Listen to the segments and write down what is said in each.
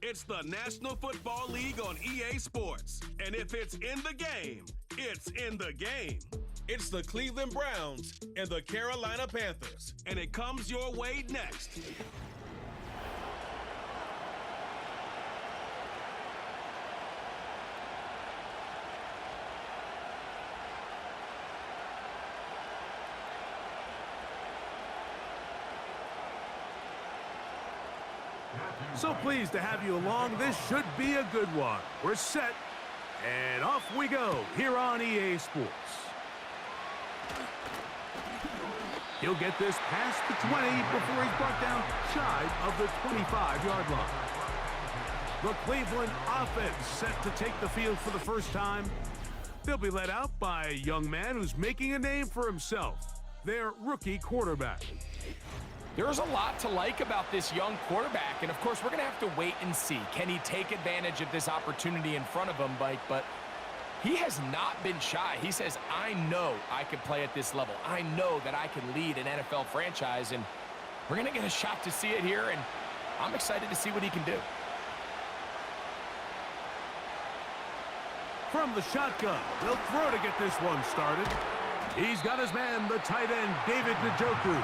It's the National Football League on EA Sports. And if it's in the game, it's in the game. It's the Cleveland Browns and the Carolina Panthers. And it comes your way next. So pleased to have you along. This should be a good one. We're set, and off we go here on EA Sports. He'll get this past the 20 before he's brought down shy of the 25-yard line. The Cleveland offense set to take the field for the first time. They'll be led out by a young man who's making a name for himself, their rookie quarterback. There's a lot to like about this young quarterback, and of course, we're going to have to wait and see. Can he take advantage of this opportunity in front of him, Mike? But he has not been shy. He says, I know I can play at this level. I know that I can lead an NFL franchise, and we're going to get a shot to see it here, and I'm excited to see what he can do. From the shotgun, they'll throw to get this one started. He's got his man, the tight end, David Njoku.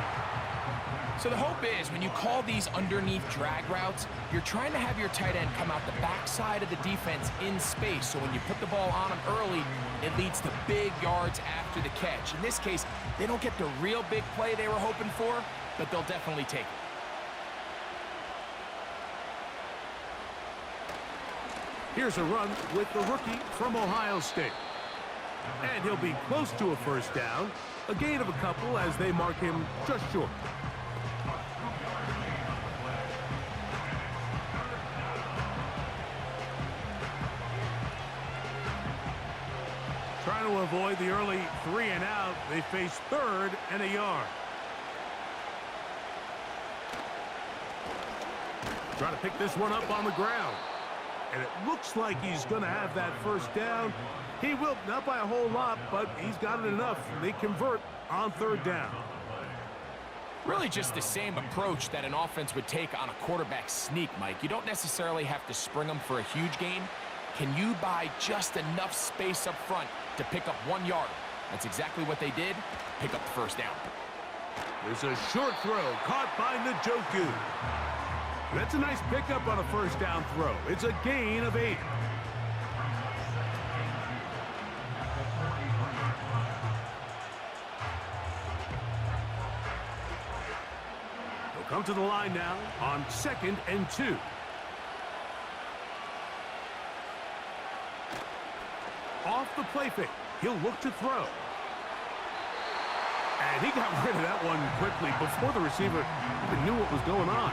So the hope is when you call these underneath drag routes, you're trying to have your tight end come out the backside of the defense in space. So when you put the ball on him early, it leads to big yards after the catch. In this case, they don't get the real big play they were hoping for, but they'll definitely take it. Here's a run with the rookie from Ohio State. And he'll be close to a first down. A gain of a couple as they mark him just short. Trying to avoid the early 3 and out, they face 3rd and a yard. Trying to pick this one up on the ground. And it looks like he's going to have that first down. He will, not by a whole lot, but he's got it enough. They convert on 3rd down. Really just the same approach that an offense would take on a quarterback sneak, Mike. You don't necessarily have to spring them for a huge gain. Can you buy just enough space up front to pick up 1 yard? That's exactly what they did. Pick up the first down. There's a short throw caught by Njoku. That's a nice pickup on a first down throw. It's a gain of 8. They'll come to the line now on 2nd and 2. Off the play fake, he'll look to throw. And he got rid of that one quickly before the receiver even knew what was going on.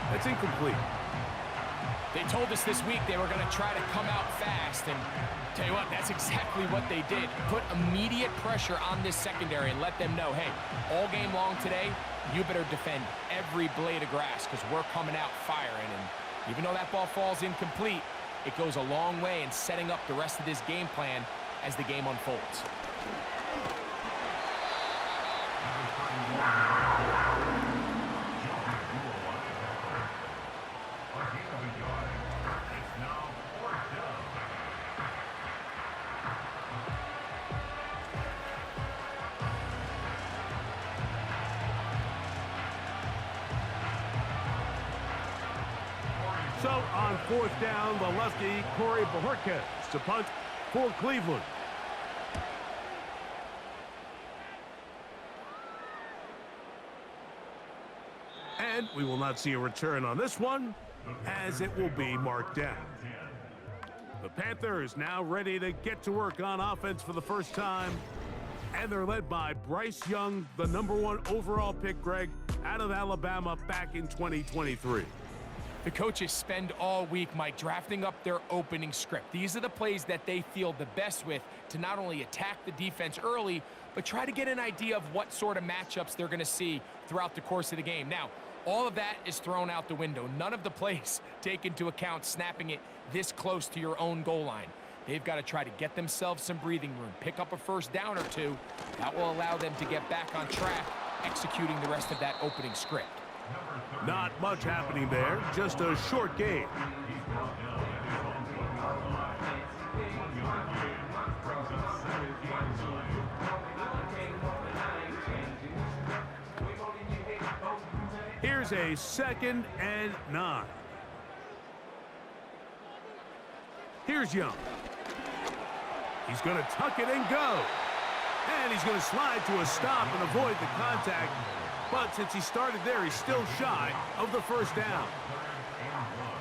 That's incomplete. They told us this week they were going to try to come out fast, and tell you what, that's exactly what they did. Put immediate pressure on this secondary and let them know, hey, all game long today, you better defend every blade of grass because we're coming out firing. And even though that ball falls incomplete, it goes a long way in setting up the rest of this game plan as the game unfolds. So on 4th down, the lefty, Corey Bojorquez to punt for Cleveland. And we will not see a return on this one, as it will be marked down. The Panthers now ready to get to work on offense for the first time. And they're led by Bryce Young, the #1 overall pick, Greg, out of Alabama back in 2023. The coaches spend all week, Mike, drafting up their opening script. These are the plays that they feel the best with to not only attack the defense early, but try to get an idea of what sort of matchups they're going to see throughout the course of the game. Now, all of that is thrown out the window. None of the plays take into account snapping it this close to your own goal line. They've got to try to get themselves some breathing room, pick up a first down or 2. That will allow them to get back on track, executing the rest of that opening script. Not much happening there, just a short game. Here's a 2nd and 9. Here's Young. He's going to tuck it and go. And he's going to slide to a stop and avoid the contact. But since he started there, he's still shy of the first down.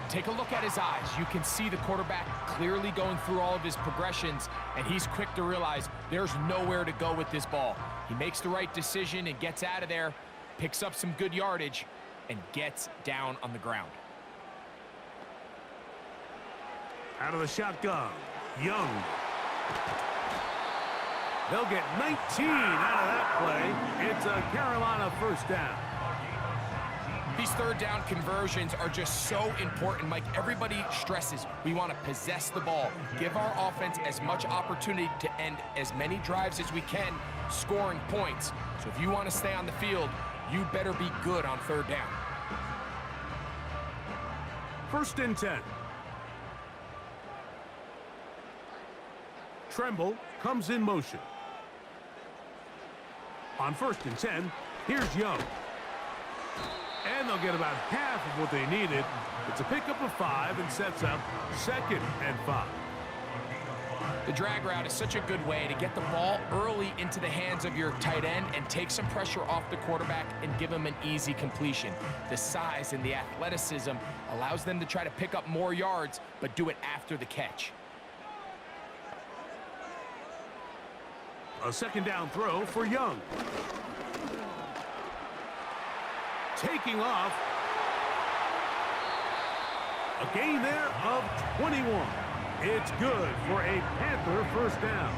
Take a look at his eyes. You can see the quarterback clearly going through all of his progressions, and he's quick to realize there's nowhere to go with this ball. He makes the right decision and gets out of there, picks up some good yardage, and gets down on the ground. Out of the shotgun, Young. They'll get 19 out of that play. It's a Carolina first down. These third down conversions are just so important, Mike. Everybody stresses we want to possess the ball, give our offense as much opportunity to end as many drives as we can, scoring points. So if you want to stay on the field, you better be good on third down. 1st and 10. Tremble comes in motion. On 1st and 10, here's Young. And they'll get about half of what they needed. It's a pickup of 5 and sets up 2nd and 5. The drag route is such a good way to get the ball early into the hands of your tight end and take some pressure off the quarterback and give him an easy completion. The size and the athleticism allows them to try to pick up more yards, but do it after the catch. A 2nd down throw for Young. Taking off. A gain there of 21. It's good for a Panther first down.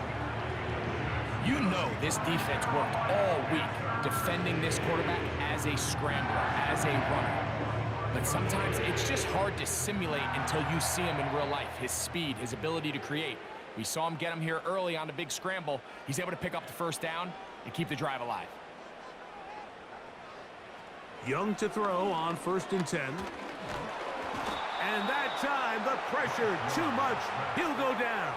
You know this defense worked all week defending this quarterback as a scrambler, as a runner. But sometimes it's just hard to simulate until you see him in real life. His speed, his ability to create. We saw him get him here early on the big scramble. He's able to pick up the first down and keep the drive alive. Young to throw on 1st and 10. And that time, the pressure too much. He'll go down.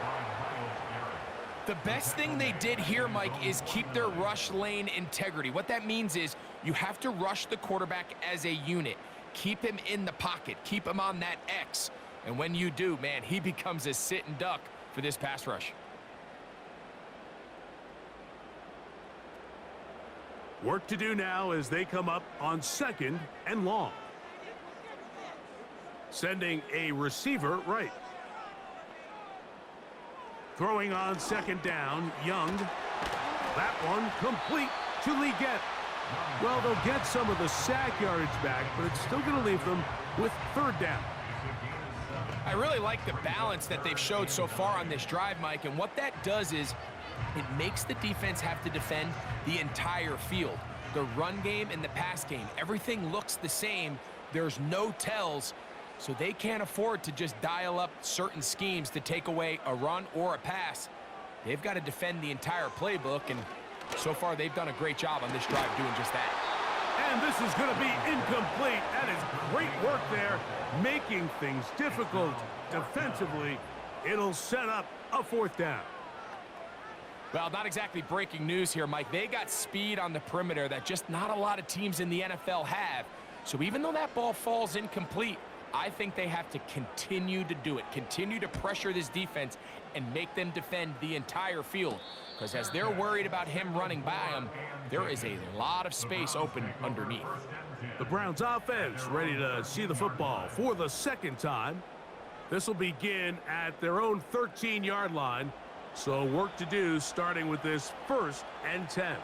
The best thing they did here, Mike, is keep their rush lane integrity. What that means is you have to rush the quarterback as a unit. Keep him in the pocket. Keep him on that X. And when you do, man, he becomes a sit and duck for this pass rush. Work to do now as they come up on 2nd and long. Sending a receiver right. Throwing on 2nd down, Young. That one complete to Leggett. Well, they'll get some of the sack yardage back, but it's still going to leave them with 3rd down. I really like the balance that they've showed so far on this drive, Mike, and what that does is it makes the defense have to defend the entire field. The run game and the pass game, everything looks the same. There's no tells, so they can't afford to just dial up certain schemes to take away a run or a pass. They've got to defend the entire playbook, and so far they've done a great job on this drive doing just that. And this is going to be incomplete. That is great work there, making things difficult defensively. It'll set up a 4th down. Well, not exactly breaking news here, Mike. They got speed on the perimeter that just not a lot of teams in the NFL have. So even though that ball falls incomplete, I think they have to continue to do it, continue to pressure this defense and make them defend the entire field. Because as they're worried about him running by them, there is a lot of space open underneath. The Browns offense ready to see the football for the 2nd time. This will begin at their own 13-yard line. So work to do starting with this 1st and 10.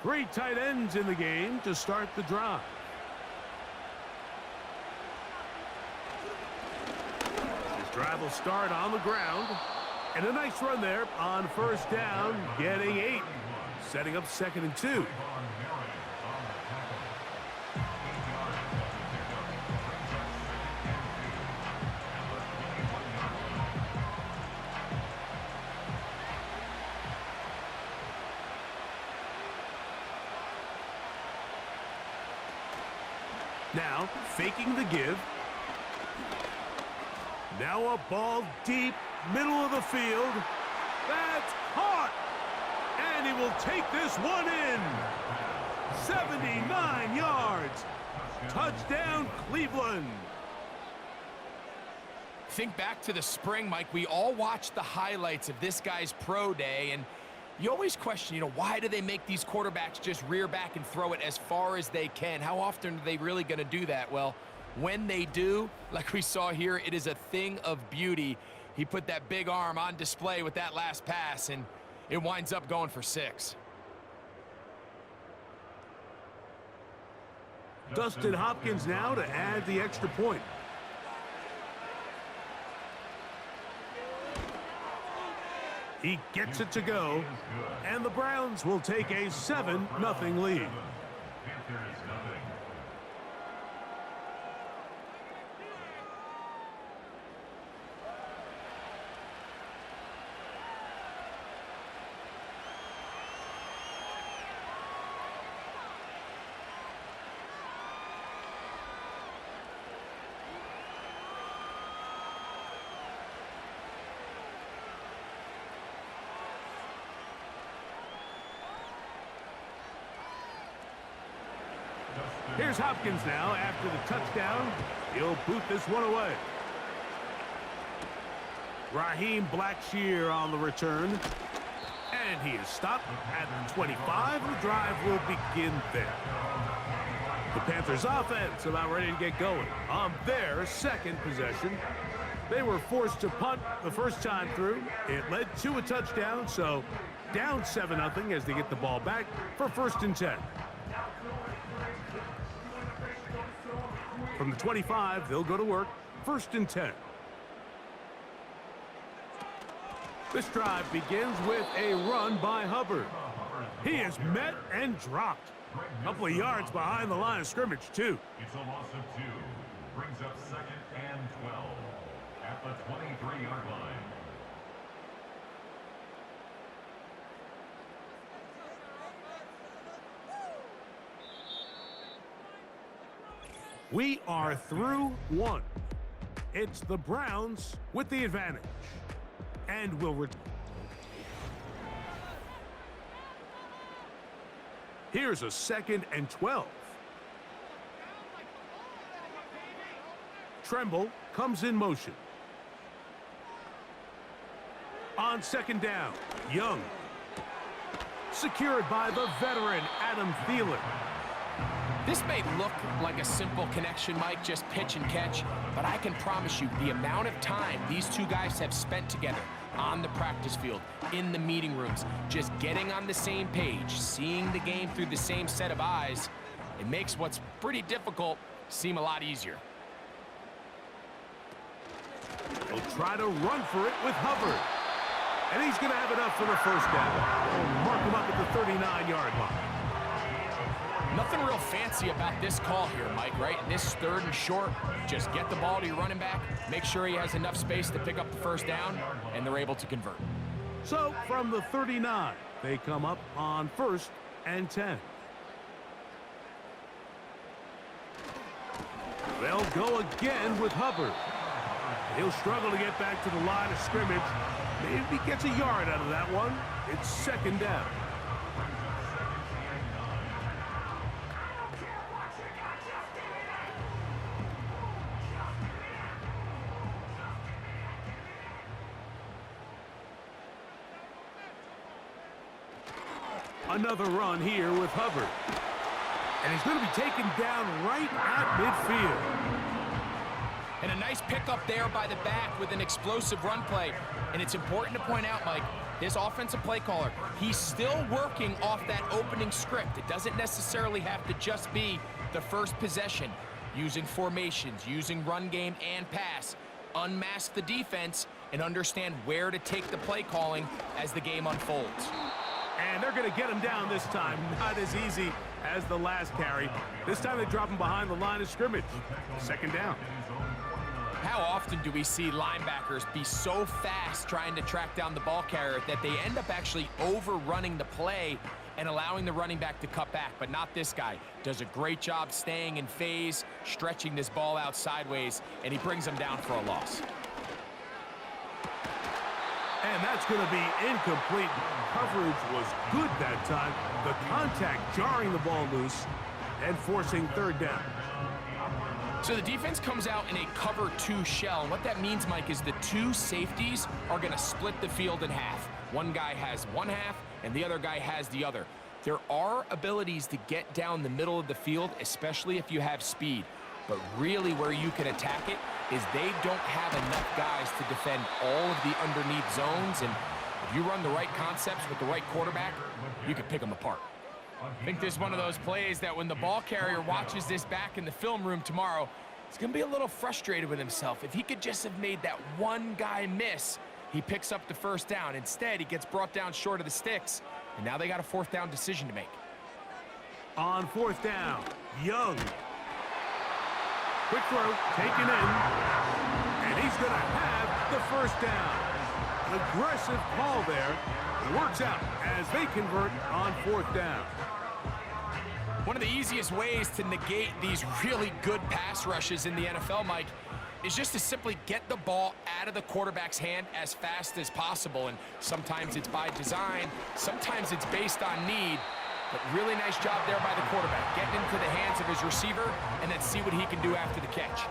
Three tight ends in the game to start the drive. This drive will start on the ground. And a nice run there on 1st down, getting 8. Setting up 2nd and 2. Now, faking the give. Now a ball deep, middle of the field. That's caught! And he will take this one in. 79 yards. Touchdown, Cleveland. Think back to the spring, Mike. We all watched the highlights of this guy's pro day, and you always question, why do they make these quarterbacks just rear back and throw it as far as they can? How often are they really going to do that? Well, when they do, like we saw here, it is a thing of beauty. He put that big arm on display with that last pass, and it winds up going for 6. Dustin Hopkins now to add the extra point. He gets it to go, and the Browns will take a 7-0 lead. Here's Hopkins now after the touchdown. He'll boot this one away. Raheem Blackshear on the return. And he is stopped at the 25. The drive will begin there. The Panthers offense about ready to get going on their second possession. They were forced to punt the first time through. It led to a touchdown, so down 7-0 as they get the ball back for 1st and 10. From the 25, they'll go to work. 1st and 10. This drive begins with a run by Hubbard. He is met and dropped. A couple of yards behind the line of scrimmage, too. It's a loss of 2. Brings up 2nd and 12 at the 23-yard line. We are through 1. It's the Browns with the advantage. And will return. Here's a 2nd and 12. Tremble comes in motion. On 2nd down, Young. Secured by the veteran Adam Thielen. This may look like a simple connection, Mike, just pitch and catch, but I can promise you the amount of time these two guys have spent together on the practice field, in the meeting rooms, just getting on the same page, seeing the game through the same set of eyes, it makes what's pretty difficult seem a lot easier. He'll try to run for it with Hubbard. And he's going to have enough for the 1st down. They'll mark him up at the 39-yard line. Nothing real fancy about this call here, Mike, right? In this 3rd and short, just get the ball to your running back, make sure he has enough space to pick up the 1st down, and they're able to convert. So, from the 39, they come up on 1st and 10. They'll go again with Hubbard. He'll struggle to get back to the line of scrimmage. Maybe gets a yard out of that one. It's 2nd down. Another run here with Hubbard. And he's going to be taken down right at midfield. And a nice pickup there by the back with an explosive run play. And it's important to point out, Mike, this offensive play caller, he's still working off that opening script. It doesn't necessarily have to just be the first possession. Using formations, using run game and pass. Unmask the defense and understand where to take the play calling as the game unfolds. And they're going to get him down this time. Not as easy as the last carry. This time they drop him behind the line of scrimmage. 2nd down. How how often do we see linebackers be so fast trying to track down the ball carrier that they end up actually overrunning the play and allowing the running back to cut back? But not this guy. Does a great job staying in phase, stretching this ball out sideways, and he brings him down for a loss. And that's going to be incomplete. Coverage was good that time. The contact jarring the ball loose and forcing third down. So the defense comes out in a cover 2 shell. And what that means, Mike, is the 2 safeties are going to split the field in half. One guy has one half, and the other guy has the other. There are abilities to get down the middle of the field, especially if you have speed. But really where you can attack it is they don't have enough guys to defend all of the underneath zones. And if you run the right concepts with the right quarterback, you can pick them apart. I think this is one of those plays that when the ball carrier watches this back in the film room tomorrow, he's going to be a little frustrated with himself. If he could just have made that one guy miss, he picks up the first down. Instead, he gets brought down short of the sticks, and now they got a 4th down decision to make. On 4th down, Young. Quick throw, taken in, and he's going to have the first down. Aggressive call there. It works out as they convert on 4th down. One of the easiest ways to negate these really good pass rushes in the NFL, Mike, is just to simply get the ball out of the quarterback's hand as fast as possible. And sometimes it's by design, sometimes it's based on need. But really nice job there by the quarterback, getting into the hands of his receiver and then see what he can do after the catch.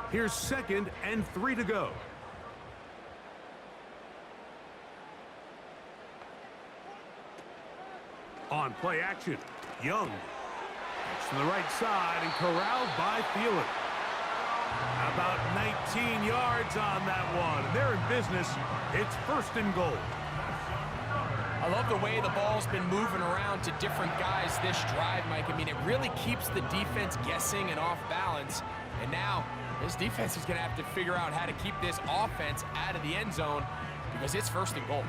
Here's 2nd and 3 to go. On play action, Young. Gets to the right side and corralled by Thielen. About 19 yards on that one. They're in business. It's 1st and goal. I love the way the ball's been moving around to different guys this drive, Mike. I mean, it really keeps the defense guessing and off balance. And now this defense is going to have to figure out how to keep this offense out of the end zone because it's 1st and goal.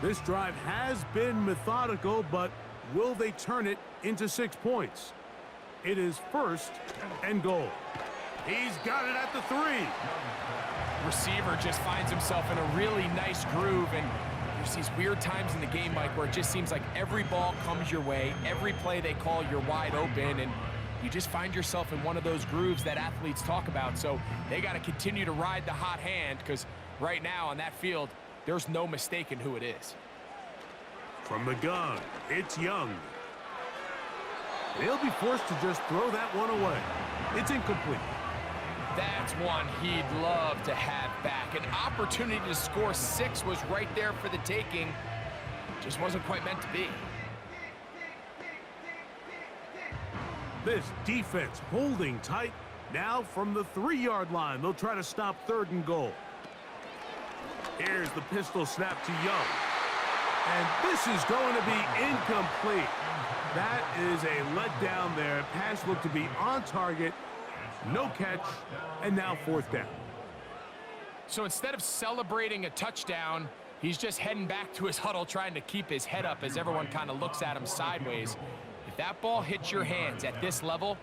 This drive has been methodical, but will they turn it into 6 points? It is 1st and goal. He's got it at the 3. Receiver just finds himself in a really nice groove, and there's these weird times in the game, Mike, where it just seems like every ball comes your way, every play they call, you're wide open, and you just find yourself in one of those grooves that athletes talk about. So they got to continue to ride the hot hand because right now on that field, there's no mistaking who it is. From the gun, it's Young. They'll be forced to just throw that one away. It's incomplete. That's one he'd love to have back. An opportunity to score 6 was right there for the taking. Just wasn't quite meant to be. This defense holding tight. Now from the 3-yard line, they'll try to stop 3rd and goal. Here's the pistol snap to Young. And this is going to be incomplete. That is a letdown there. Pass looked to be on target. No catch, and now 4th down. So instead of celebrating a touchdown, he's just heading back to his huddle trying to keep his head up as everyone kind of looks at him sideways. If that ball hits your hands at this level,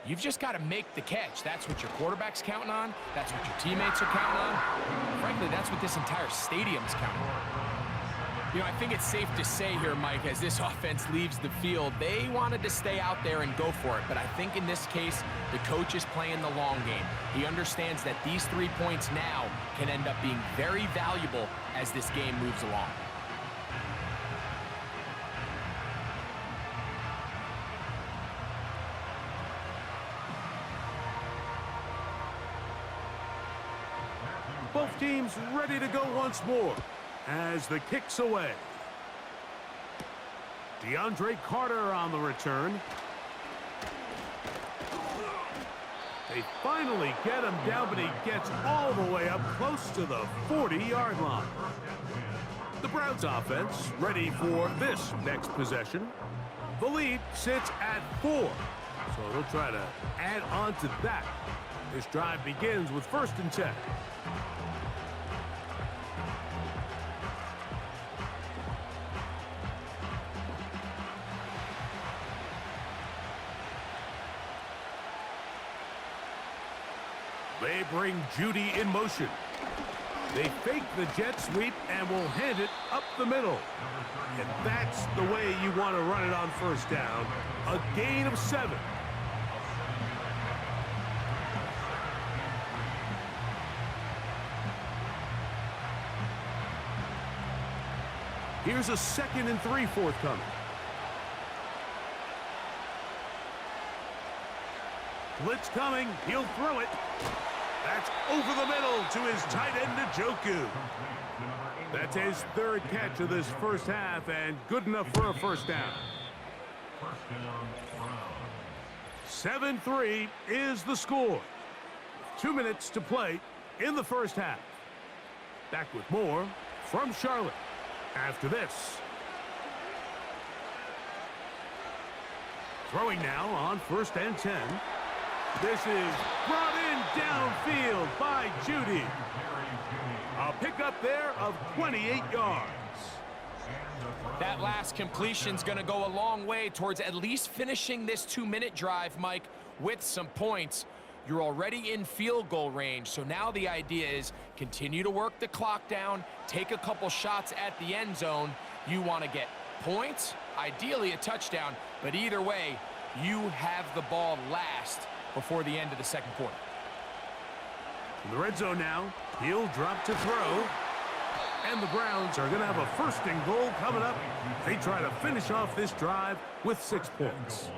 you've just got to make the catch. That's what your quarterback's counting on. That's what your teammates are counting on. Frankly, that's what this entire stadium's counting on. You know, I think it's safe to say here, Mike, as this offense leaves the field, they wanted to stay out there and go for it. But I think in this case, the coach is playing the long game. He understands that these 3 points now can end up being very valuable as this game moves along. Both teams ready to go once more as the kick's away. DeAndre Carter on the return. They finally get him down, but he gets all the way up close to the 40-yard line. The Browns offense ready for this next possession. The lead sits at 4, so they'll try to add on to that. This drive begins with 1st and 10. They bring Judy in motion. They fake the jet sweep and will hand it up the middle. And that's the way you want to run it on 1st down. A gain of 7. Here's a 2nd and 3 forthcoming. Blitz coming. He'll throw it. That's over the middle to his tight end, Njoku. That's his 3rd catch of this 1st half, and good enough for a 1st down. 7-3 is the score. 2 minutes to play in the 1st half. Back with more from Charlotte after this. Throwing now on 1st and 10. This is brought in downfield by Judy. A pickup there of 28 yards. That last completion's going to go a long way towards at least finishing this 2-minute drive, Mike, with some points. You're already in field goal range, so now the idea is continue to work the clock down, take a couple shots at the end zone. You want to get points, ideally a touchdown, but either way, you have the ball last before the end of the 2nd quarter. In the red zone now, he'll drop to throw. And the Browns are going to have a 1st and goal coming up. They try to finish off this drive with 6 points.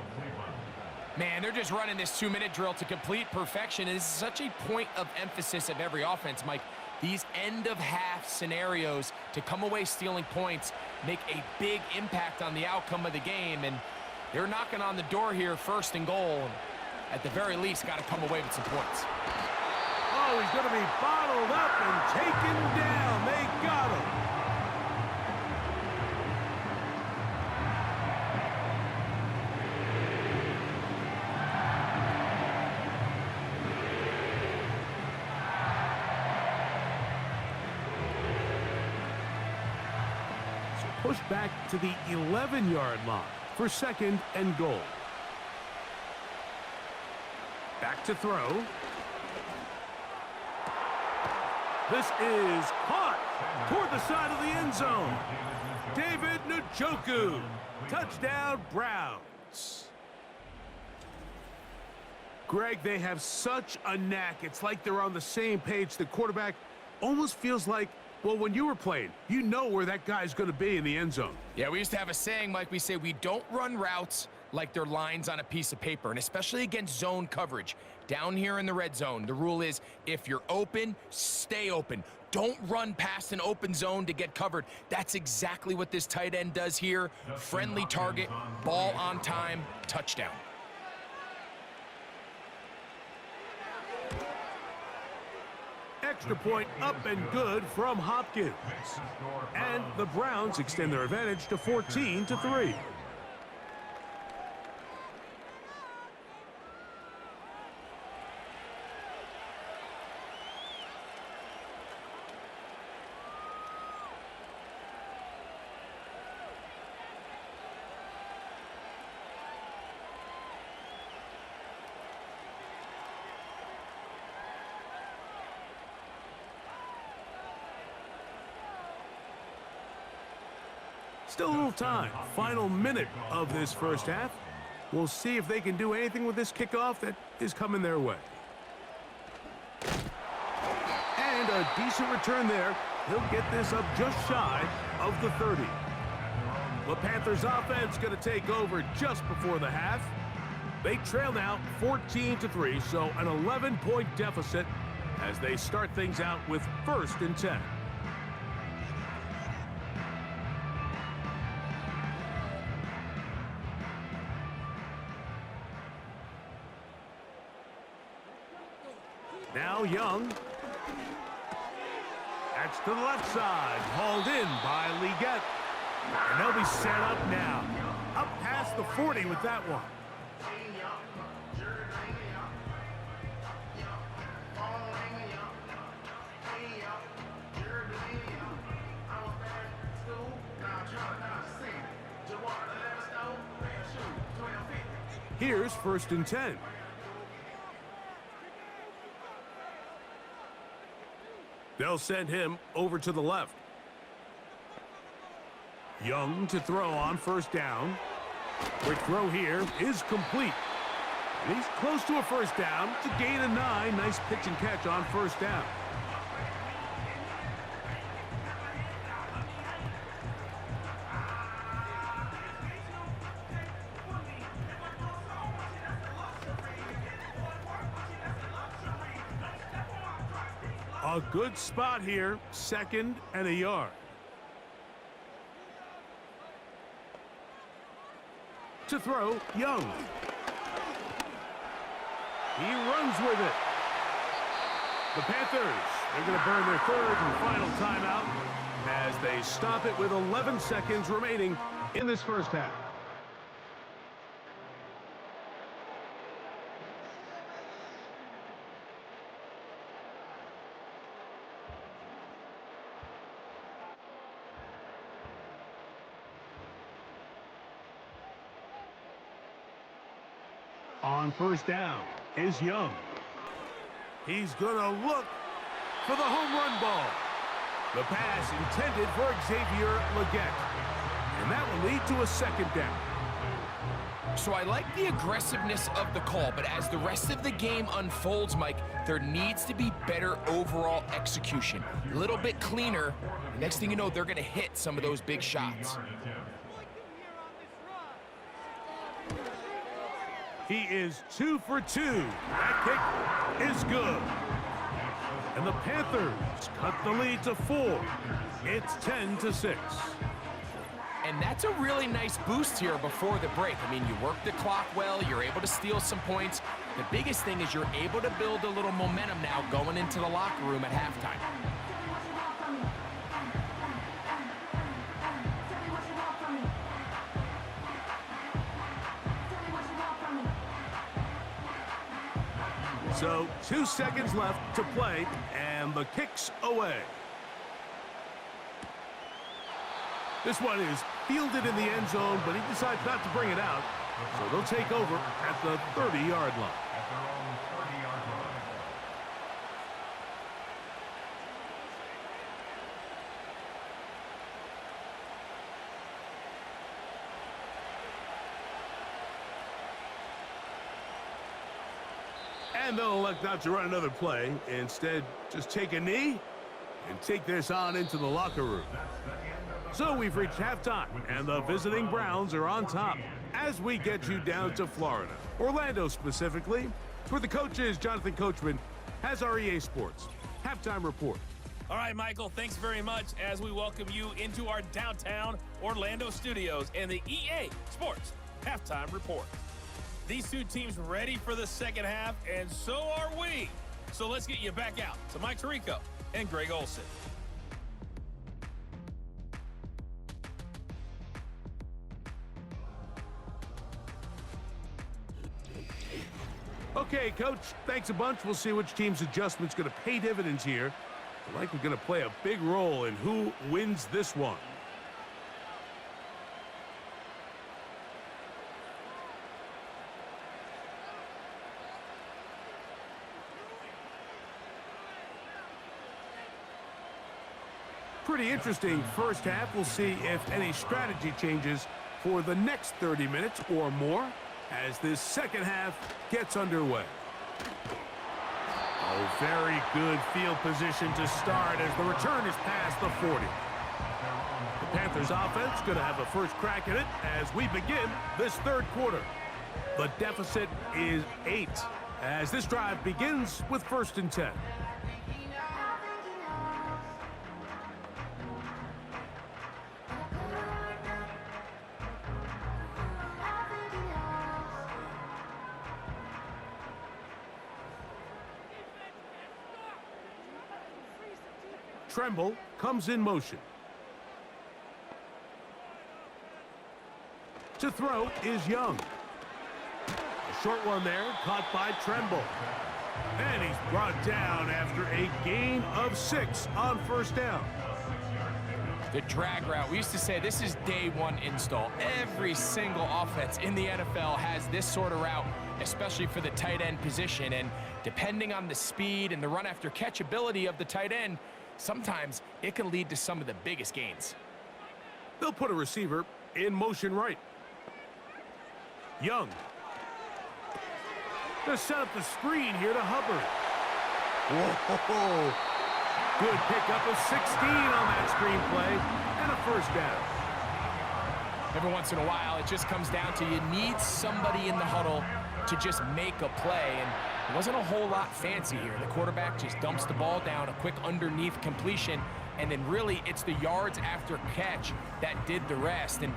Man, they're just running this 2-minute drill to complete perfection. And this is such a point of emphasis of every offense, Mike. These end-of-half scenarios to come away stealing points make a big impact on the outcome of the game. And they're knocking on the door here, 1st and goal. At the very least, got to come away with some points. Oh, he's going to be bottled up and taken down. They got him. So push back to the 11-yard line for 2nd and goal. Back to throw. This is caught toward the side of the end zone. David Njoku. Touchdown, Browns. Greg, they have such a knack. It's like they're on the same page. The quarterback almost feels like, well, when you were playing, you know where that guy's going to be in the end zone. Yeah, we used to have a saying, Mike. We say we don't run routes like they're lines on a piece of paper, and especially against zone coverage. Down here in the red zone, the rule is if you're open, stay open. Don't run past an open zone to get covered. That's exactly what this tight end does here. Friendly target, ball on time, touchdown. Extra point up and good from Hopkins. And the Browns extend their advantage to 14-3. Still a little time. Final minute of this 1st half. We'll see if they can do anything with this kickoff that is coming their way. And a decent return there. He'll get this up just shy of the 30. The Panthers offense going to take over just before the half. They trail now 14-3, so an 11-point deficit as they start things out with 1st and 10. Now Young. That's to the left side. Hauled in by Leggett. And they'll be set up now. Up past the 40 with that one. Here's 1st and 10. They'll send him over to the left. Young to throw on 1st down. Quick throw here is complete. And he's close to a 1st down. It's a gain of 9. Nice pitch and catch on 1st down. A good spot here, 2nd and a yard. To throw, Young. He runs with it. The Panthers, they're going to burn their 3rd and final timeout as they stop it with 11 seconds remaining in this 1st half. On 1st down is Young. He's going to look for the home run ball. The pass intended for Xavier Legette. And that will lead to a 2nd down. So I like the aggressiveness of the call, but as the rest of the game unfolds, Mike, there needs to be better overall execution. A little bit cleaner. Next thing you know, they're going to hit some of those big shots. He is 2 for 2. That kick is good. And the Panthers cut the lead to 4. It's 10-6. And that's a really nice boost here before the break. I mean, you work the clock well, you're able to steal some points. The biggest thing is you're able to build a little momentum now going into the locker room at halftime. So 2 seconds left to play, and the kick's away. This one is fielded in the end zone, but he decides not to bring it out. So they'll take over at the 30-yard line. And they'll elect not to run another play. Instead, just take a knee and take this on into the locker room. So we've reached halftime, and the visiting Browns are on top as we get you down to Florida. Orlando specifically, where the coach is Jonathan Coachman, has our EA Sports halftime report. All right, Michael, thanks very much as we welcome you into our downtown Orlando studios and the EA Sports halftime report. These two teams ready for the 2nd half, and so are we. So let's get you back out to Mike Tirico and Greg Olson. Okay, Coach, thanks a bunch. We'll see which team's adjustment's going to pay dividends here. They're likely going to play a big role in who wins this one. Pretty interesting 1st half. We'll see if any strategy changes for the next 30 minutes or more as this 2nd half gets underway. Oh, very good field position to start as the return is past the 40. The Panthers offense going to have a first crack at it as we begin this 3rd quarter. The deficit is 8 as this drive begins with 1st and 10. Tremble comes in motion. To throw is Young. A short one there, caught by Tremble. And he's brought down after a gain of 6 on 1st down. The drag route. We used to say this is day one install. Every single offense in the NFL has this sort of route, especially for the tight end position. And depending on the speed and the run after catch ability of the tight end, sometimes it can lead to some of the biggest gains. They'll put a receiver in motion right. Young. They'll set up the screen here to Hubbard. Whoa! Good pickup of 16 on that screen play and a first down. Every once in a while, it just comes down to you need somebody in the huddle to just make a play, and it wasn't a whole lot fancy here. The quarterback just dumps the ball down, a quick underneath completion, and then really it's the yards after catch that did the rest, and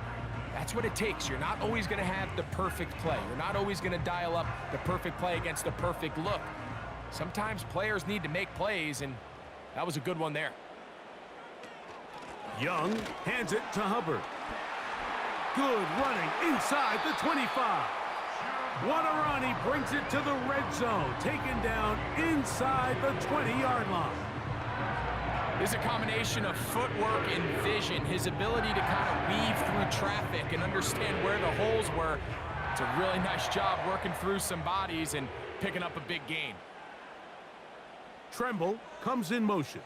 that's what it takes. You're not always going to have the perfect play. You're not always going to dial up the perfect play against the perfect look. Sometimes players need to make plays, and that was a good one there. Young hands it to Hubbard. Good running inside the 25. What a run. He brings it to the red zone. Taken down inside the 20-yard line. There's a combination of footwork and vision, his ability to kind of weave through traffic and understand where the holes were. It's a really nice job working through some bodies and picking up a big gain. Tremble comes in motion.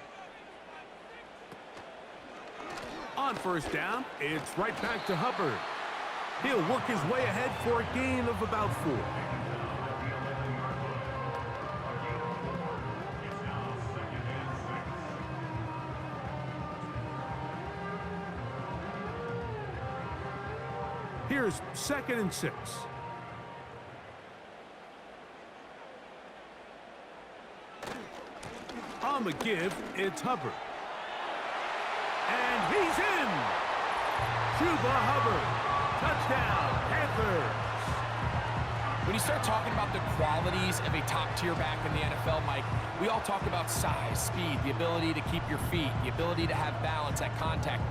On first down, it's right back to Hubbard. He'll work his way ahead for a gain of about 4. Here's 2nd and 6. On the give, it's Hubbard. And he's in! Chuba Hubbard. Touchdown, Panthers. When you start talking about the qualities of a top-tier back in the NFL, Mike, we all talk about size, speed, the ability to keep your feet, the ability to have balance at contact.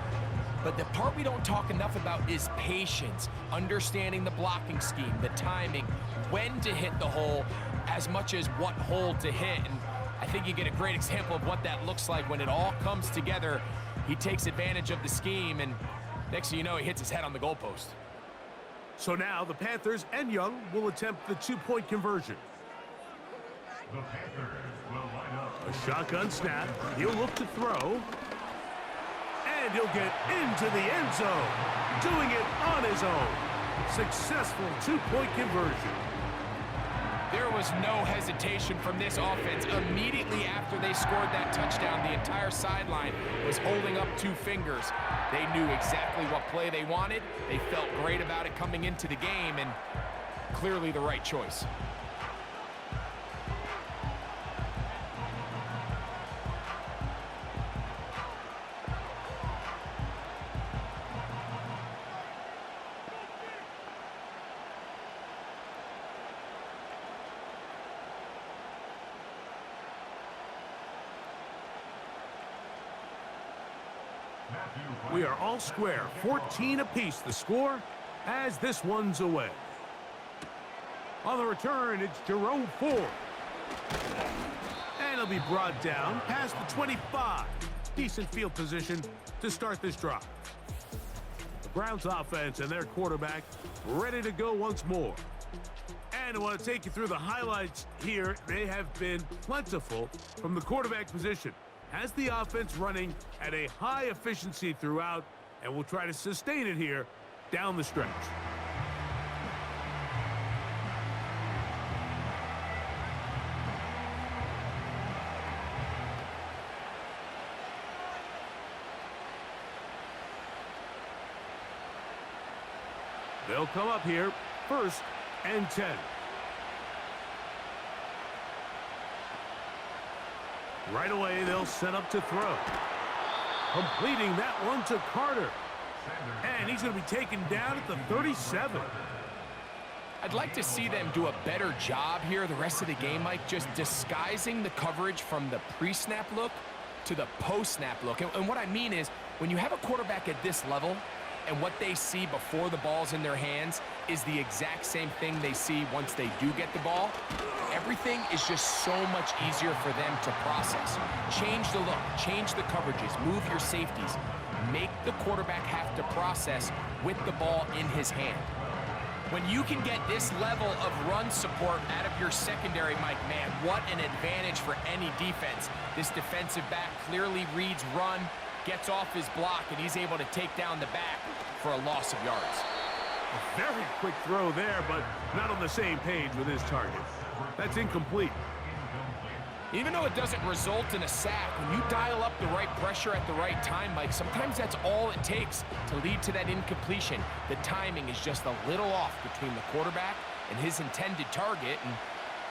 But the part we don't talk enough about is patience, understanding the blocking scheme, the timing, when to hit the hole, as much as what hole to hit. And I think you get a great example of what that looks like when it all comes together. He takes advantage of the scheme, and next thing you know, he hits his head on the goalpost. So now the Panthers and Young will attempt the 2-point conversion. The Panthers will line up. A shotgun snap. He'll look to throw. And he'll get into the end zone. Doing it on his own. Successful 2-point conversion. There was no hesitation from this offense. Immediately after they scored that touchdown, the entire sideline was holding up 2 fingers. They knew exactly what play they wanted. They felt great about it coming into the game, and clearly the right choice. We are all square, 14 apiece the score as this one's away. On the return, it's Jerome Ford. And he'll be brought down past the 25. Decent field position to start this drive. The Browns offense and their quarterback ready to go once more. And I want to take you through the highlights here. They have been plentiful from the quarterback position. Has the offense running at a high efficiency throughout, and we'll try to sustain it here down the stretch. They'll come up here, 1st and 10. Right away, they'll set up to throw. Completing that one to Carter. And he's going to be taken down at the 37. I'd like to see them do a better job here the rest of the game, Mike, just disguising the coverage from the pre-snap look to the post-snap look. And what I mean is, when you have a quarterback at this level, and what they see before the ball's in their hands is the exact same thing they see once they do get the ball, everything is just so much easier for them to process. Change the look, change the coverages, move your safeties. make the quarterback have to process with the ball in his hand. When you can get this level of run support out of your secondary, Mike, man, what an advantage for any defense. This defensive back clearly reads run, gets off his block, and he's able to take down the back for a loss of yards. A very quick throw there, but not on the same page with his target. That's incomplete. Even though it doesn't result in a sack, when you dial up the right pressure at the right time, Mike, sometimes that's all it takes to lead to that incompletion. The timing is just a little off between the quarterback and his intended target, and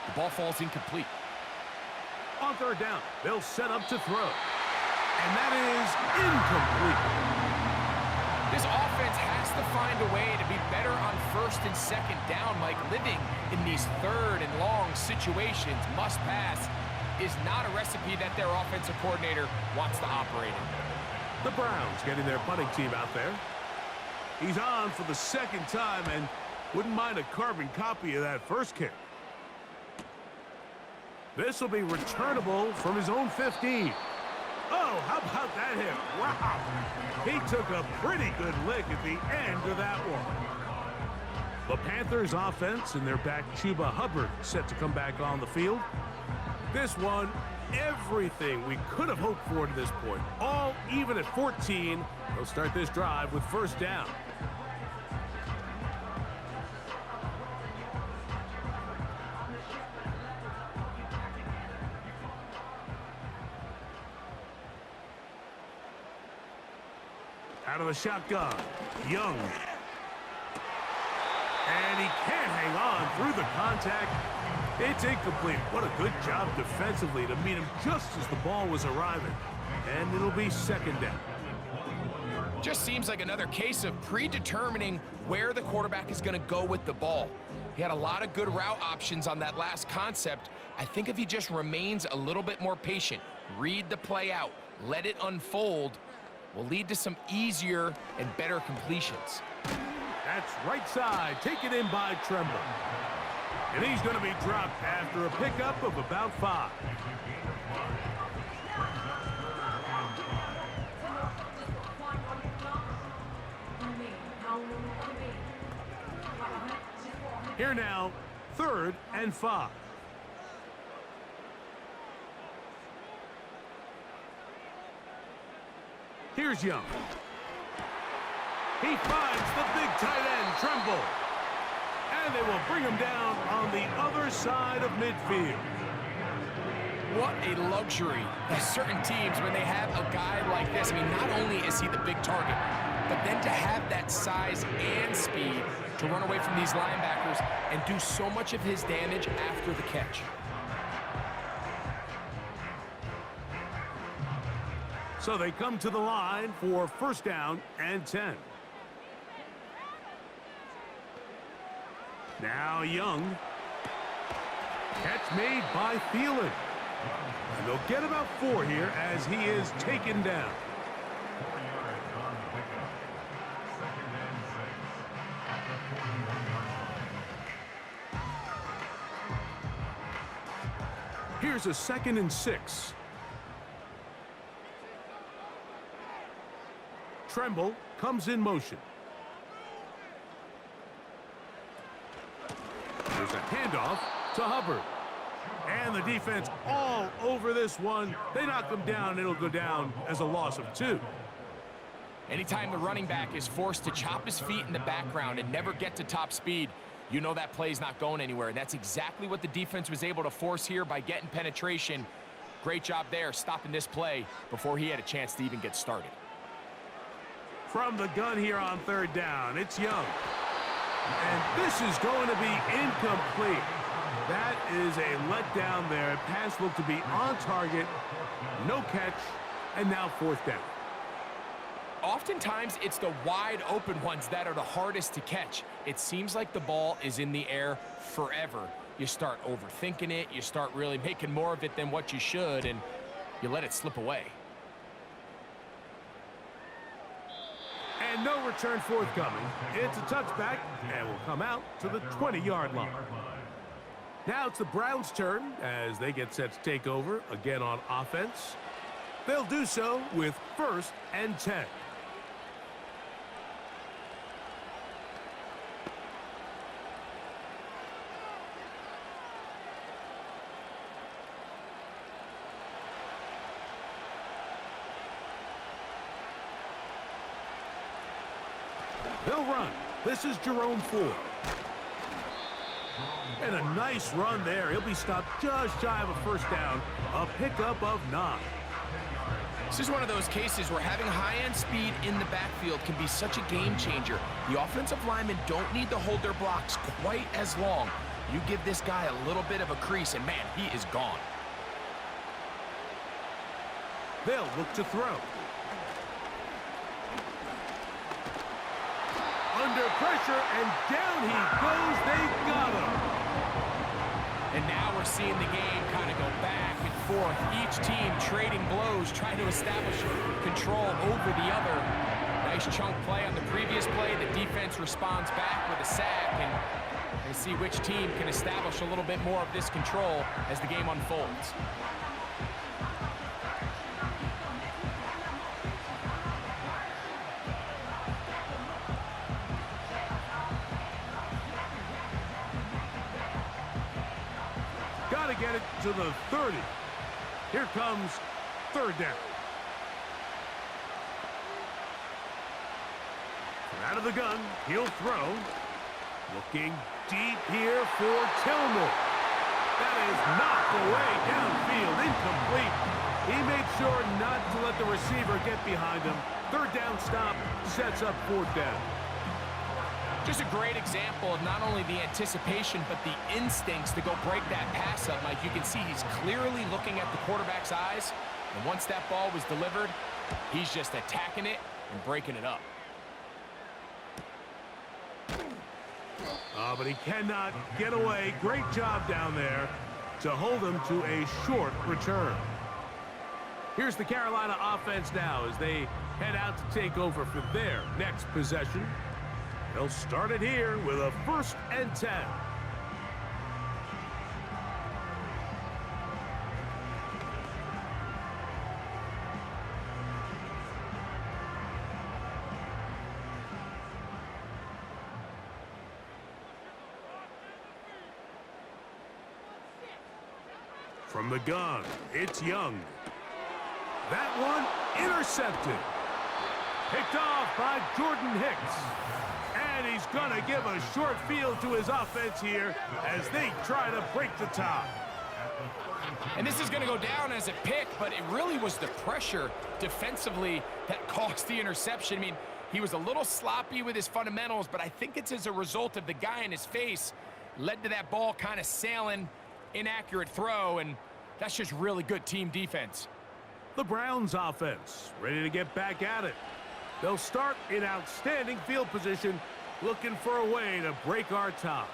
the ball falls incomplete. On third down, they'll set up to throw. And that is incomplete. This offense has to find a way to be better on first and second down, Mike. Living in these third and long situations, must pass, is not a recipe that their offensive coordinator wants to operate in. The Browns getting their punting team out there. He's on for the second time and wouldn't mind a carbon copy of that first kick. This will be returnable from his own 15. Oh, how about that hit? Wow. He took a pretty good lick at the end of that one. The Panthers offense and their back Chuba Hubbard set to come back on the field. This one, everything we could have hoped for to this point. All even at 14. They'll start this drive with first down. Out of the shotgun, Young. And he can't hang on through the contact. It's incomplete. What a good job defensively to meet him just as the ball was arriving. And it'll be second down. Just seems like another case of predetermining where the quarterback is going to go with the ball. He had a lot of good route options on that last concept. I think if he just remains a little bit more patient, read the play out, let it unfold, will lead to some easier and better completions. That's right side, taken in by Tremble. And he's going to be dropped after a pickup of about 5. Here now, 3rd and 5. Here's Young. He finds the big tight end, Tremble. And they will bring him down on the other side of midfield. What a luxury. There's certain teams, when they have a guy like this, I mean, not only is he the big target, but then to have that size and speed to run away from these linebackers and do so much of his damage after the catch. So they come to the line for first down and 10. Now Young. Catch made by Thielen. And they'll get about 4 here as he is taken down. 4 yards on the pickup. 2nd and 6 at the 41-yard line. Here's a 2nd and 6. Tremble comes in motion. There's a handoff to Hubbard. And the defense all over this one. They knock him down, and it'll go down as a loss of 2. Anytime the running back is forced to chop his feet in the background and never get to top speed, you know that play's not going anywhere. And that's exactly what the defense was able to force here by getting penetration. Great job there, stopping this play before he had a chance to even get started. From the gun here on 3rd down, it's Young. And this is going to be incomplete. That is a letdown there. Pass looked to be on target, no catch, and now 4th down. Oftentimes, it's the wide open ones that are the hardest to catch. It seems like the ball is in the air forever. You start overthinking it, you start really making more of it than what you should, and you let it slip away. And no return forthcoming. It's a touchback, and will come out to the 20-yard line. Now it's the Browns' turn as they get set to take over again on offense. They'll do so with 1st and 10. They'll run. This is Jerome Ford. And a nice run there. He'll be stopped just shy of a first down. A pickup of 9. This is one of those cases where having high-end speed in the backfield can be such a game changer. The offensive linemen don't need to hold their blocks quite as long. You give this guy a little bit of a crease, and man, he is gone. They'll look to throw. Under pressure, and down he goes. They got him. And now we're seeing the game kind of go back and forth. Each team trading blows, trying to establish control over the other. Nice chunk play on the previous play. The defense responds back with a sack, and we'll see which team can establish a little bit more of this control as the game unfolds. Got to get it to the 30. Here comes third down. Out of the gun, he'll throw. Looking deep here for Tillman. That is knocked away downfield, incomplete. He made sure not to let the receiver get behind him. Third down stop sets up fourth down. Just a great example of not only the anticipation, but the instincts to go break that pass up, Mike. You can see he's clearly looking at the quarterback's eyes, and once that ball was delivered, he's just attacking it and breaking it up. But he cannot get away. Great job down there to hold him to a short return. Here's the Carolina offense now as they head out to take over for their next possession. They'll start it here with a 1st and 10. From the gun, it's Young. That one intercepted. Picked off by Jordan Hicks. And he's going to give a short field to his offense here as they try to break the tie. And this is going to go down as a pick, but it really was the pressure defensively that caused the interception. I mean, he was a little sloppy with his fundamentals, but I think it's as a result of the guy in his face led to that ball kind of sailing, inaccurate throw, and that's just really good team defense. The Browns offense ready to get back at it. They'll start in outstanding field position, looking for a way to break our tie.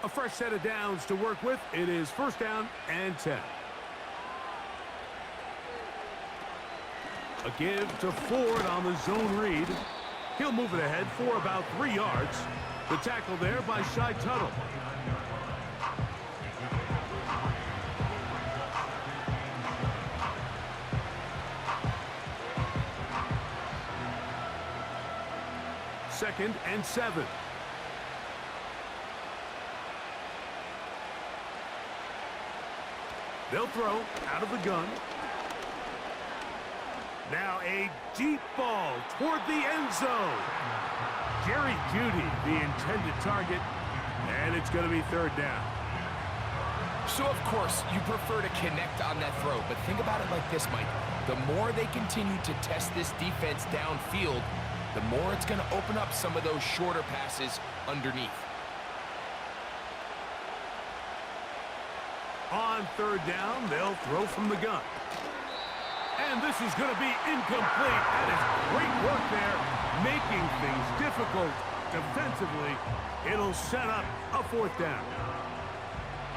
A fresh set of downs to work with. It is 1st down and 10. A give to Ford on the zone read. He'll move it ahead for about 3 yards. The tackle there by Shai Tuttle. Second and 7. They'll throw out of the gun. Now a deep ball toward the end zone. Jerry Jeudy, the intended target, and it's going to be 3rd down. So, of course, you prefer to connect on that throw, but think about it like this, Mike. The more they continue to test this defense downfield, the more it's going to open up some of those shorter passes underneath. On 3rd down, they'll throw from the gun. And this is going to be incomplete. That is great work there, making things difficult defensively. It'll set up a 4th down.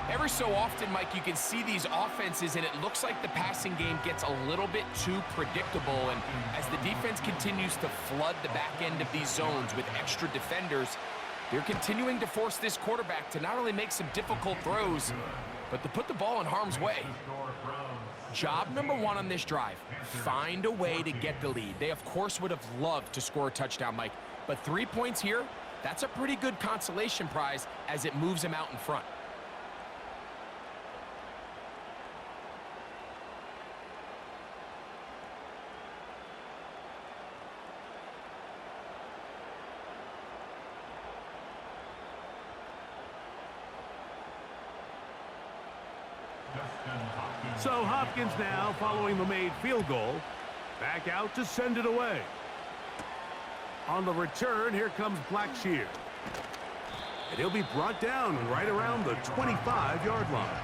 Every so often, Mike, you can see these offenses, and it looks like the passing game gets a little bit too predictable. And as the defense continues to flood the back end of these zones with extra defenders, they're continuing to force this quarterback to not only make some difficult throws, but to put the ball in harm's way. Job number 1 on this drive, find a way to get the lead. They, of course, would have loved to score a touchdown, Mike, but 3 points here, that's a pretty good consolation prize as it moves them out in front. So Hopkins now, following the made field goal, back out to send it away. On the return, here comes Blackshear. And he'll be brought down right around the 25-yard line.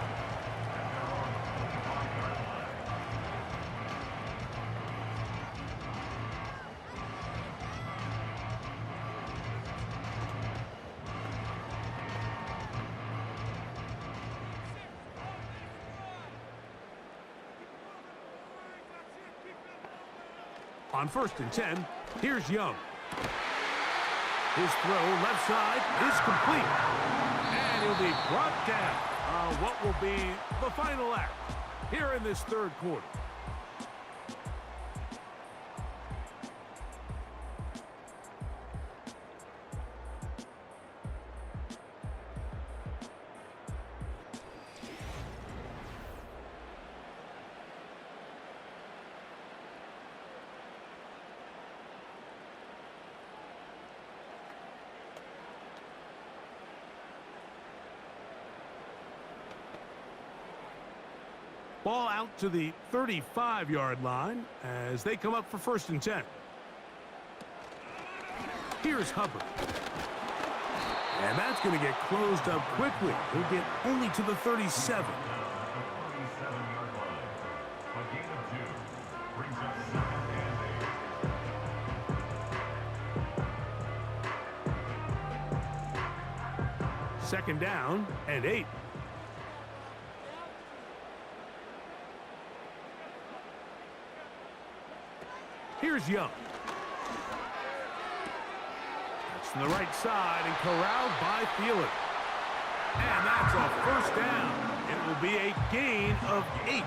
On 1st and 10, here's Young. His throw left side is complete. And he'll be brought down on what will be the final act here in this third quarter. Ball out to the 35-yard line as they come up for 1st and 10. Here's Hubbard. And that's going to get closed up quickly. He'll get only to the 37. Second down and 8. Here's Young. That's to the right side and corralled by Thielen. And that's a 1st down. It will be a gain of 8.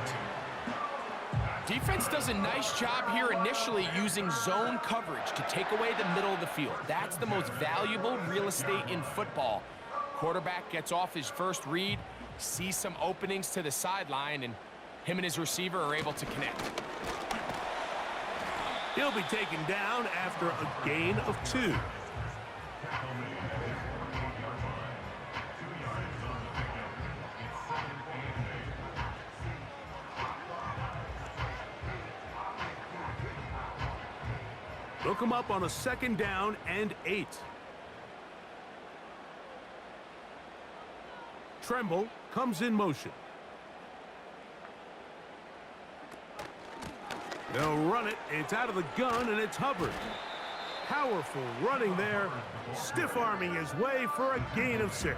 Defense does a nice job here initially using zone coverage to take away the middle of the field. That's the most valuable real estate in football. Quarterback gets off his first read, sees some openings to the sideline, and him and his receiver are able to connect. He'll be taken down after a gain of 2. Look him up on a 2nd down and 8. Tremble comes in motion. They'll run it. It's out of the gun, and it's Hubbard. Powerful running there, stiff-arming his way for a gain of 6.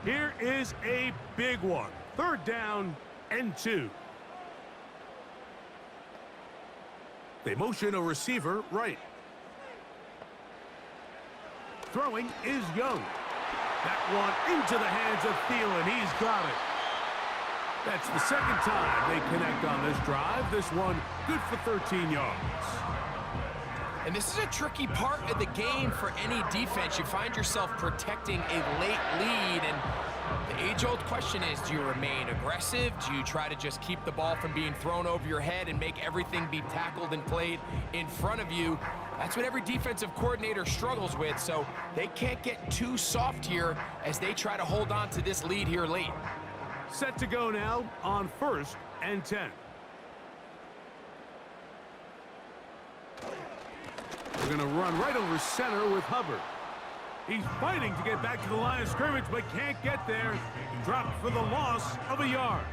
Here is a big one. 3rd down and 2. They motion a receiver right. Throwing is Young. That one into the hands of Thielen. He's got it. That's the 2nd time they connect on this drive. This one good for 13 yards. And this is a tricky part of the game for any defense. You find yourself protecting a late lead, and the age-old question is, do you remain aggressive? Do you try to just keep the ball from being thrown over your head and make everything be tackled and played in front of you? That's what every defensive coordinator struggles with, so they can't get too soft here as they try to hold on to this lead here late. Set to go now on 1st and 10. We're going to run right over center with Hubbard. He's fighting to get back to the line of scrimmage, but can't get there. He dropped for the loss of a yard.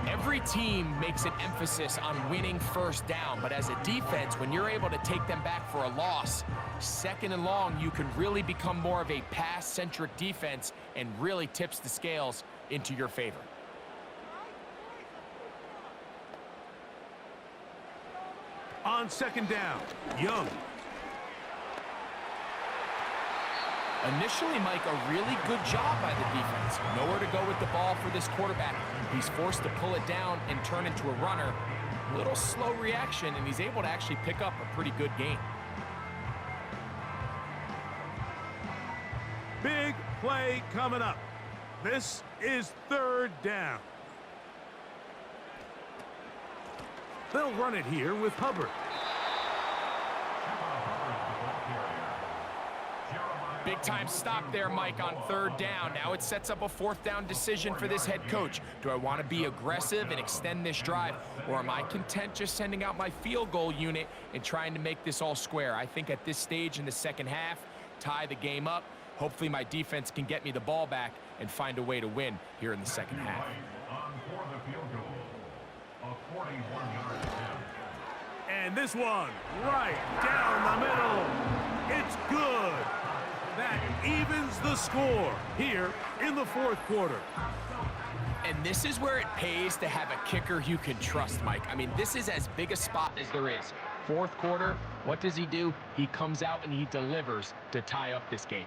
Every team makes an emphasis on winning 1st down, but as a defense, when you're able to take them back for a loss, 2nd and long, you can really become more of a pass-centric defense and really tips the scales into your favor. On 2nd down, Young. Initially, Mike, a really good job by the defense. Nowhere to go with the ball for this quarterback. He's forced to pull it down and turn into a runner. Little slow reaction, and he's able to actually pick up a pretty good gain. Big play coming up. This is 3rd down. They'll run it here with Hubbard. Big time stop there, Mike, on 3rd down. Now it sets up a 4th down decision for this head coach. Do I want to be aggressive and extend this drive, or am I content just sending out my field goal unit and trying to make this all square? I think at this stage in the second half, tie the game up. Hopefully my defense can get me the ball back and find a way to win here in the second half. And this one, right down the middle. It's good. That evens the score here in the 4th quarter. And this is where it pays to have a kicker you can trust, Mike. I mean, this is as big a spot as there is. 4th quarter, what does he do? He comes out and he delivers to tie up this game.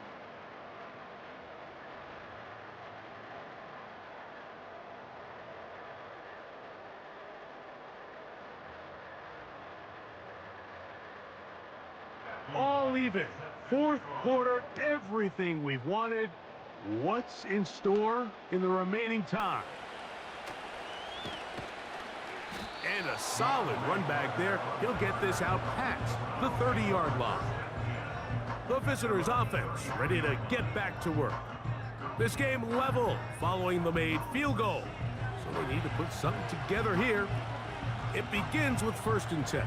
All even. 4th quarter, everything we've wanted. What's in store in the remaining time? And a solid run back there. He'll get this out past the 30-yard line. The visitors' offense ready to get back to work. This game level following the made field goal. So they need to put something together here. It begins with 1st and 10.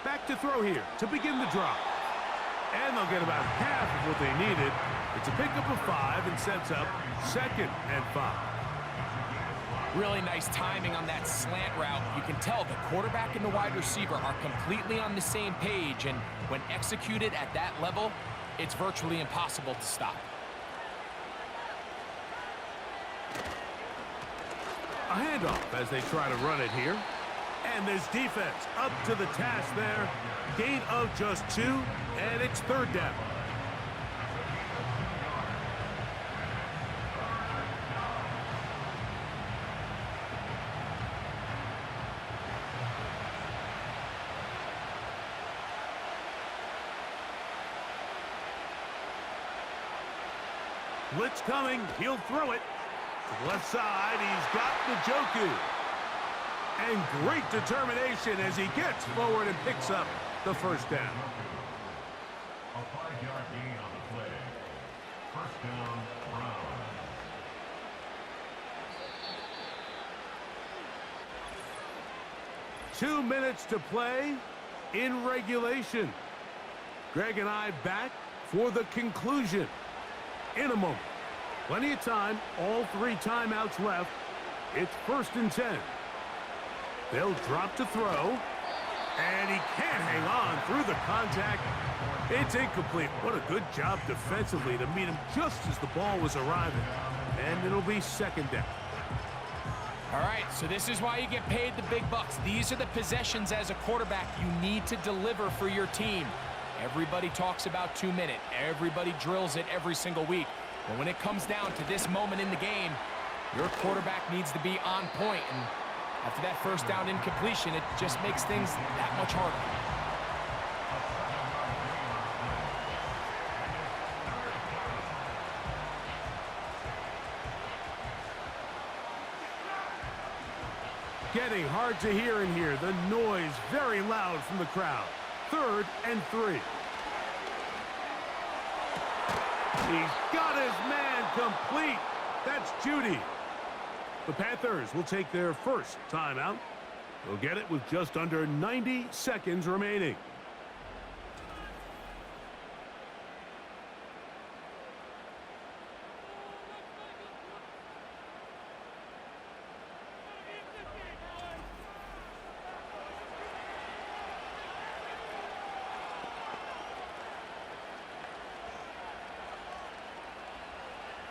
Back to throw here to begin the drive. And they'll get about half of what they needed. It's a pickup of 5 and sets up 2nd and 5. Really nice timing on that slant route. You can tell the quarterback and the wide receiver are completely on the same page, and when executed at that level, it's virtually impossible to stop. A handoff as they try to run it here. And this defense up to the task there. Gain of just 2, and it's 3rd down. Blitz coming. He'll throw it. To the left side, he's got Njoku. And great determination as he gets forward and picks up the 1st down. A 5-yard gain on the play. 1st down, Brown. Two minutes to play in regulation. Greg and I back for the conclusion in a moment. Plenty of time, all 3 timeouts left. It's 1st and 10. They'll drop to throw, and he can't hang on through the contact. It's incomplete. What a good job defensively to meet him just as the ball was arriving. And it'll be 2nd down. All right, so this is why you get paid the big bucks. These are the possessions as a quarterback you need to deliver for your team. Everybody talks about 2 minute. Everybody drills it every single week. But when it comes down to this moment in the game, your quarterback needs to be on point. And after that 1st down incompletion, it just makes things that much harder. Getting hard to hear in here. The noise very loud from the crowd. 3rd and 3. He's got his man complete. That's Judy. The Panthers will take their 1st timeout. They'll get it with just under 90 seconds remaining.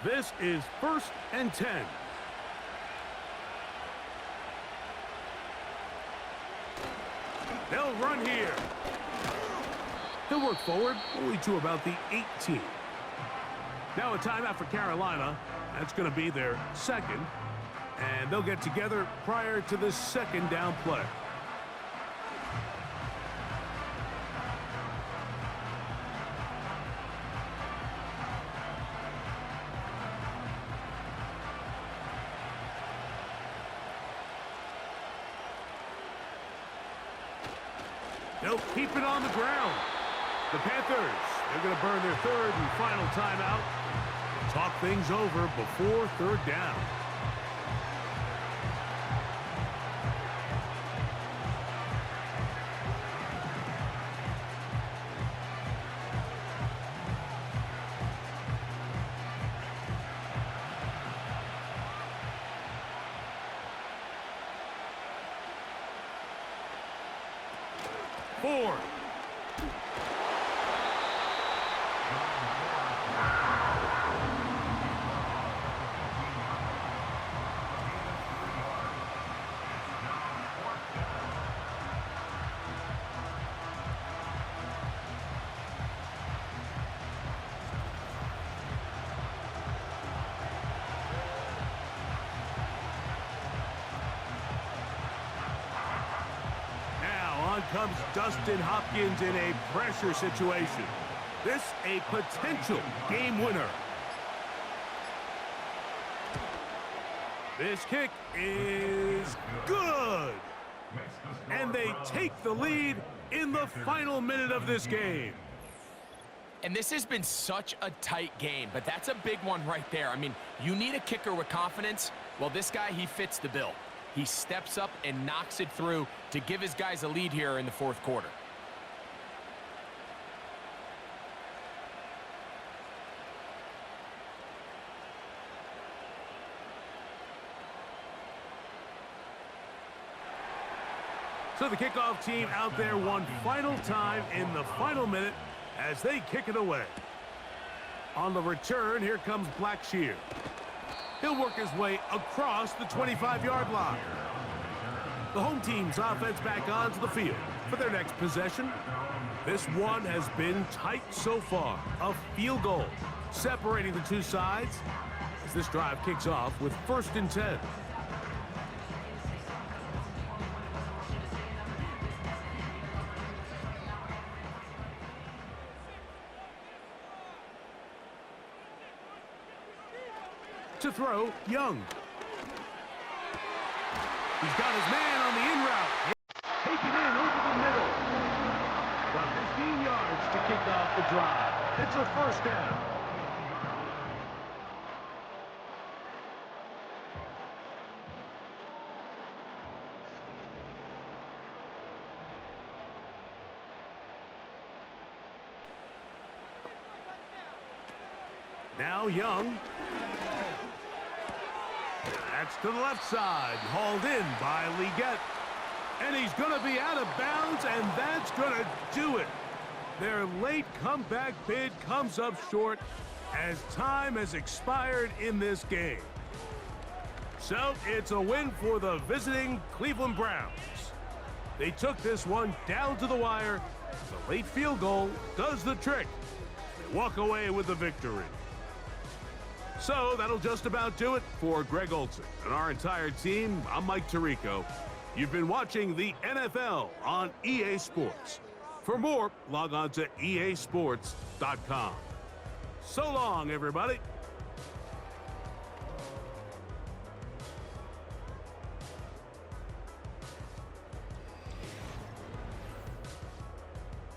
This is 1st and 10. They'll run here. He'll work forward only to about the 18. Now a timeout for Carolina. That's going to be their 2nd And they'll get together prior to the second down play. They'll keep it on the ground. The Panthers, they're going to burn their third and final timeout. Talk things over before third down. Four. Comes Dustin Hopkins in a pressure situation. This a potential game winner. This kick is good. And they take the lead in the final minute of this game. And this has been such a tight game, but that's a big one right there. I mean, you need a kicker with confidence. Well, this guy, he fits the bill. He steps up and knocks it through to give his guys a lead here in the fourth quarter. So the kickoff team out there one final time in the final minute as they kick it away. On the return, here comes Blackshear. He'll work his way across the 25-yard line. The home team's offense back onto the field for their next possession. This one has been tight so far. A field goal separating the two sides as this drive kicks off with 1st and 10. To throw, Young. He's got his man on the in route. Take it in over the middle. Got 15 yards to kick off the drive. It's a 1st down. Now Young. That's to the left side, hauled in by Leggett. And he's going to be out of bounds, and that's going to do it. Their late comeback bid comes up short as time has expired in this game. So it's a win for the visiting Cleveland Browns. They took this one down to the wire. The late field goal does the trick. They walk away with the victory. So that'll just about do it for Greg Olson and our entire team. I'm Mike Tirico. You've been watching the NFL on EA Sports. For more, log on to easports.com. So long, everybody.